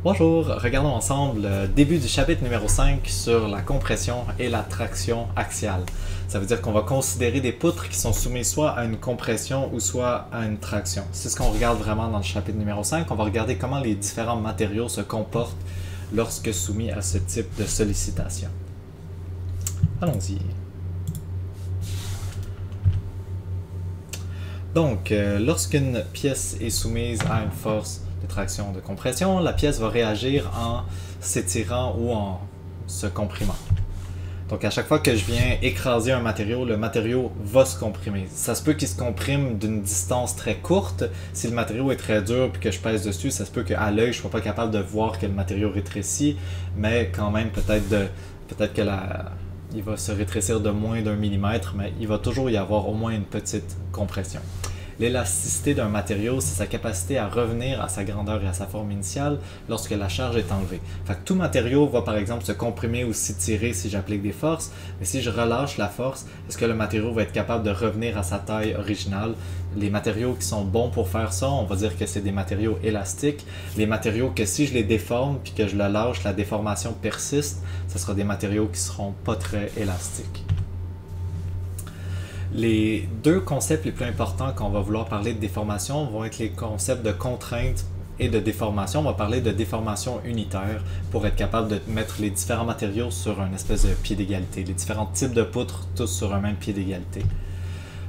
Bonjour, regardons ensemble le début du chapitre numéro 5 sur la compression et la traction axiale. Ça veut dire qu'on va considérer des poutres qui sont soumises soit à une compression ou soit à une traction. C'est ce qu'on regarde vraiment dans le chapitre numéro 5. On va regarder comment les différents matériaux se comportent lorsque soumis à ce type de sollicitation. Allons-y. Donc, lorsqu'une pièce est soumise à une force de traction de compression, la pièce va réagir en s'étirant ou en se comprimant. Donc, à chaque fois que je viens écraser un matériau, le matériau va se comprimer. Ça se peut qu'il se comprime d'une distance très courte. Si le matériau est très dur et que je pèse dessus, ça se peut qu'à l'œil, je ne sois pas capable de voir que le matériau rétrécit, mais quand même, peut-être que il va se rétrécir de moins d'1 millimètre, mais il va toujours y avoir au moins une petite compression. L'élasticité d'un matériau, c'est sa capacité à revenir à sa grandeur et à sa forme initiale lorsque la charge est enlevée. Fait que tout matériau va par exemple se comprimer ou s'étirer si j'applique des forces, mais si je relâche la force, est-ce que le matériau va être capable de revenir à sa taille originale? Les matériaux qui sont bons pour faire ça, on va dire que c'est des matériaux élastiques. Les matériaux que si je les déforme puis que je le lâche, la déformation persiste, ce sera des matériaux qui seront pas très élastiques. Les deux concepts les plus importants quand on va vouloir parler de déformation vont être les concepts de contrainte et de déformation. On va parler de déformation unitaire pour être capable de mettre les différents matériaux sur un espèce de pied d'égalité, les différents types de poutres tous sur un même pied d'égalité.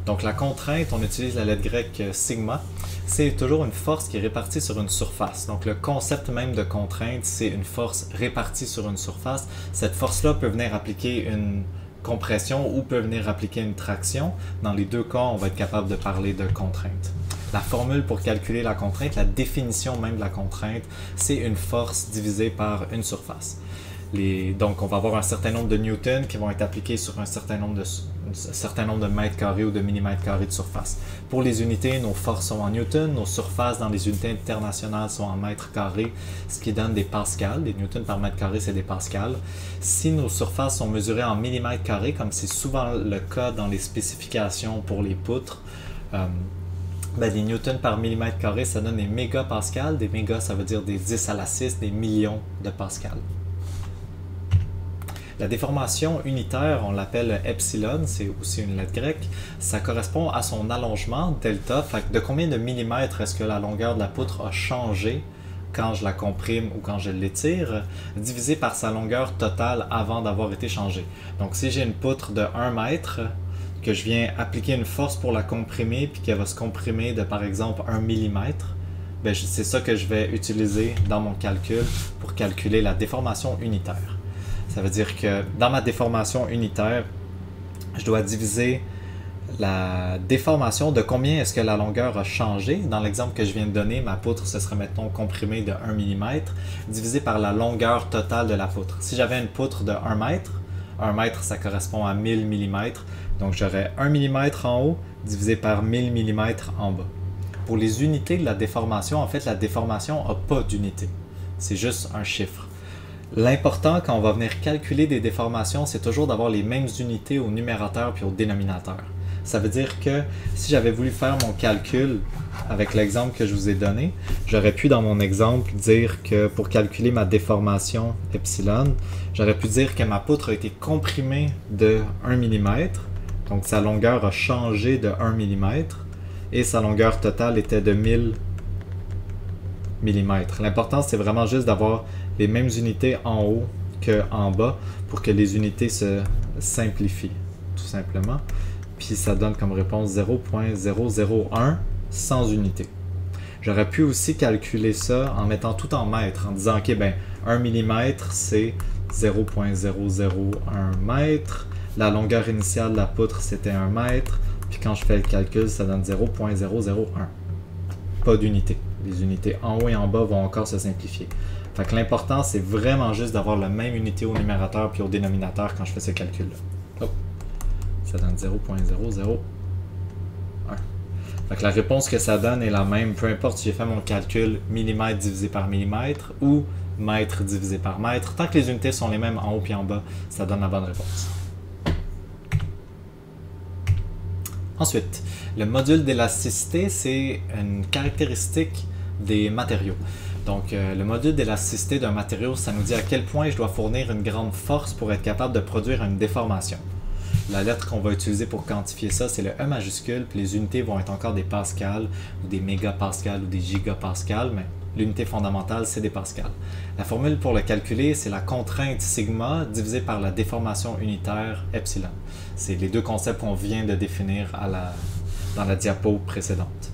Donc la contrainte, on utilise la lettre grecque sigma, c'est toujours une force qui est répartie sur une surface. Donc le concept même de contrainte, c'est une force répartie sur une surface. Cette force-là peut venir appliquer une compression ou peut venir appliquer une traction. Dans les deux cas, on va être capable de parler de contrainte. La formule pour calculer la contrainte, la définition même de la contrainte, c'est une force divisée par une surface. Donc, on va avoir un certain nombre de newtons qui vont être appliqués sur un certain nombre de mètres carrés ou de millimètres carrés de surface. Pour les unités, nos forces sont en newtons, nos surfaces dans les unités internationales sont en mètres carrés, ce qui donne des pascals. Des newtons par mètre carré, c'est des pascals. Si nos surfaces sont mesurées en millimètres carrés, comme c'est souvent le cas dans les spécifications pour les poutres, des newtons par millimètre carré, ça donne des mégapascals. Des mégas, ça veut dire des 10 à la 6, des millions de pascals. La déformation unitaire, on l'appelle epsilon, c'est aussi une lettre grecque. Ça correspond à son allongement, delta. Fait que de combien de millimètres est-ce que la longueur de la poutre a changé quand je la comprime ou quand je l'étire, divisé par sa longueur totale avant d'avoir été changée. Donc si j'ai une poutre de 1 mètre, que je viens appliquer une force pour la comprimer, puis qu'elle va se comprimer de par exemple 1 millimètre, c'est ça que je vais utiliser dans mon calcul pour calculer la déformation unitaire. Ça veut dire que dans ma déformation unitaire, je dois diviser la déformation de combien est-ce que la longueur a changé. Dans l'exemple que je viens de donner, ma poutre se serait, mettons, comprimée de 1 mm, divisé par la longueur totale de la poutre. Si j'avais une poutre de 1 mètre, 1 mètre, ça correspond à 1000 mm. Donc j'aurais 1 mm en haut divisé par 1000 mm en bas. Pour les unités de la déformation, en fait, la déformation n'a pas d'unité. C'est juste un chiffre. L'important quand on va venir calculer des déformations, c'est toujours d'avoir les mêmes unités au numérateur puis au dénominateur. Ça veut dire que si j'avais voulu faire mon calcul avec l'exemple que je vous ai donné, j'aurais pu dans mon exemple dire que pour calculer ma déformation epsilon, j'aurais pu dire que ma poutre a été comprimée de 1 mm, donc sa longueur a changé de 1 mm et sa longueur totale était de 1000 mm. L'important, c'est vraiment juste d'avoir les mêmes unités en haut qu'en bas pour que les unités se simplifient, tout simplement. Puis ça donne comme réponse 0.001 sans unité. J'aurais pu aussi calculer ça en mettant tout en mètres, en disant, OK, 1 mm, c'est 0.001 mètre. La longueur initiale de la poutre, c'était 1 mètre. Puis quand je fais le calcul, ça donne 0.001. Pas d'unité. Les unités en haut et en bas vont encore se simplifier. Fait que l'important, c'est vraiment juste d'avoir la même unité au numérateur puis au dénominateur quand je fais ce calcul-là. Oh. Ça donne 0.001. Fait que la réponse que ça donne est la même, peu importe si j'ai fait mon calcul millimètre divisé par millimètre ou mètre divisé par mètre. Tant que les unités sont les mêmes en haut et en bas, ça donne la bonne réponse. Ensuite, le module d'élasticité, c'est une caractéristique des matériaux. Donc, le module d'élasticité d'un matériau, ça nous dit à quel point je dois fournir une grande force pour être capable de produire une déformation. La lettre qu'on va utiliser pour quantifier ça, c'est le E majuscule, puis les unités vont être encore des pascals, ou des mégapascals, ou des gigapascals, mais l'unité fondamentale, c'est des pascals. La formule pour le calculer, c'est la contrainte sigma divisée par la déformation unitaire epsilon. C'est les deux concepts qu'on vient de définir dans la diapo précédente.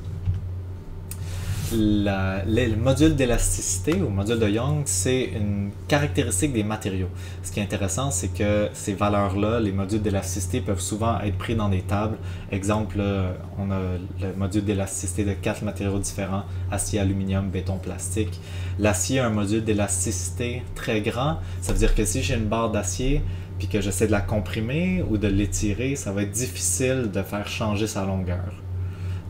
Le module d'élasticité ou module de Young, c'est une caractéristique des matériaux. Ce qui est intéressant, c'est que ces valeurs-là, les modules d'élasticité, peuvent souvent être pris dans des tables. Exemple, là, on a le module d'élasticité de 4 matériaux différents, acier, aluminium, béton, plastique. L'acier a un module d'élasticité très grand. Ça veut dire que si j'ai une barre d'acier puis que j'essaie de la comprimer ou de l'étirer, ça va être difficile de faire changer sa longueur.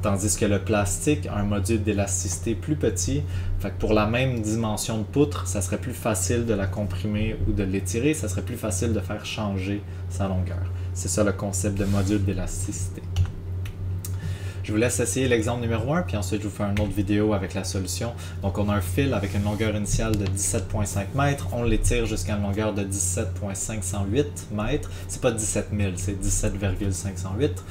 Tandis que le plastique a un module d'élasticité plus petit, fait que pour la même dimension de poutre, ça serait plus facile de la comprimer ou de l'étirer, ça serait plus facile de faire changer sa longueur. C'est ça le concept de module d'élasticité. Je vous laisse essayer l'exemple numéro 1, puis ensuite je vous fais une autre vidéo avec la solution. Donc on a un fil avec une longueur initiale de 17,5 mètres, on l'étire jusqu'à une longueur de 17,508 mètres. C'est pas 17 000, c'est 17,508.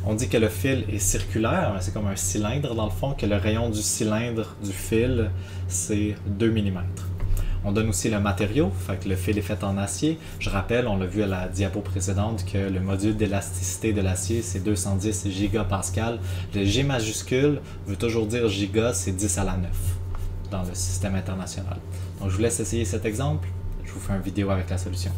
On dit que le fil est circulaire, c'est comme un cylindre dans le fond, que le rayon du cylindre du fil, c'est 2 mm. On donne aussi le matériau, fait que le fil est fait en acier. Je rappelle, on l'a vu à la diapo précédente, que le module d'élasticité de l'acier, c'est 210 gigapascal. Le G majuscule veut toujours dire giga, c'est 10 à la 9 dans le système international. Donc je vous laisse essayer cet exemple, je vous fais une vidéo avec la solution.